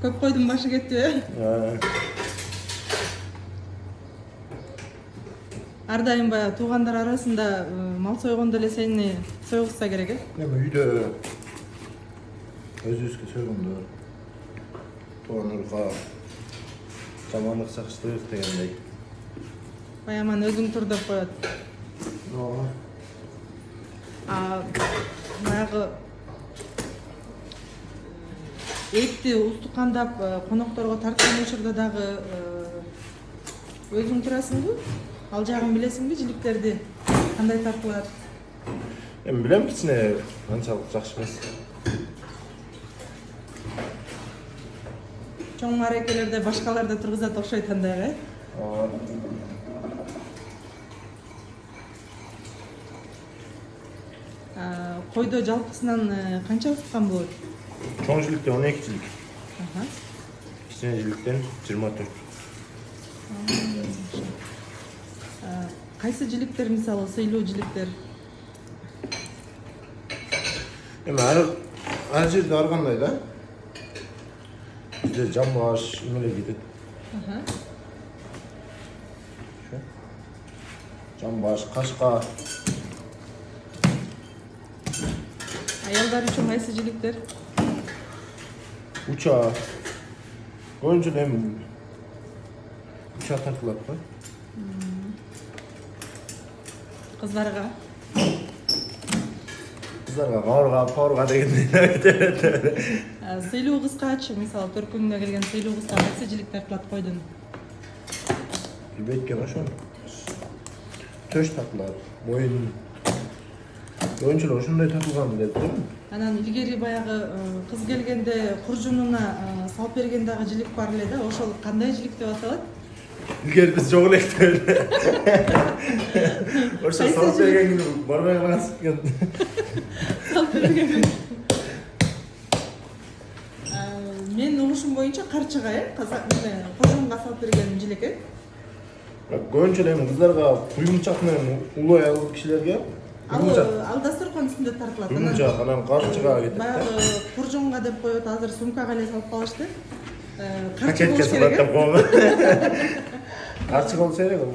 Көп койдун башы кетти. Ар дайым баягы туугандар арасында мал сойгондо эле сени сойгузса керек э? Эми үйдө өзүбүзгө сойгондо туугандарга жамандык чакыштырбайбыз дегендей. Баягы өзүң тур деп коет. Баягы этти устукандап конокторго тарткан учурда дагы өзүң турасыңбы? Ал жагын билесиңби, жиликтерди кандай тартылат? Эми билем, кичине анчалык жакшы эмес. Чоң марекелерде башкаларды тургузат окшойт андайга, койдо жалпысынан канча устукан болот? Чоң жиликте 12 жилик. Кичине жиликтен 24. Кайсы жиликтер мисалы сыйлуу жиликтер? Эми ар жерде ар кандай да. Бизде жамбаш эмелер кетет. Жамбаш, кашка. Аялдар үчүн кайсы жиликтер? Уча. Көбүнчө эми уча тартылат да. Кыздарга? Кыздарга кабырга, пабырга дегендей. Сыйлуу кызгачы, мисалы төркүнүнө келген сыйлуу кызга кайсы жилик тартылат койдун? Билбейт экен ошо. Төш тартылат, моюн. Көбүнчө эле ошондой тартылган билет да. Анан илгери баягы кыз келгенде куржунуна салып берген дагы жилик бар эле да, ошол кандай жилик деп аталат? Илгери биз жок элек деп эле. Ошо салып берген күнү барбай калгансыз экен. Салып берген. Мен угушум боюнча карчыга, куржунга салып берген жилик э? Көбүнчө эле кыздарга куюмчак менен улой алып кишилерге Ал дасторкон үстүндө тартылат. куюмчак анан карчыга кетет да. Баягы куржунга деп коет, азыр сумкага эле салып калышты. Пакетке салат деп коем. Карчыга болсо керек ал.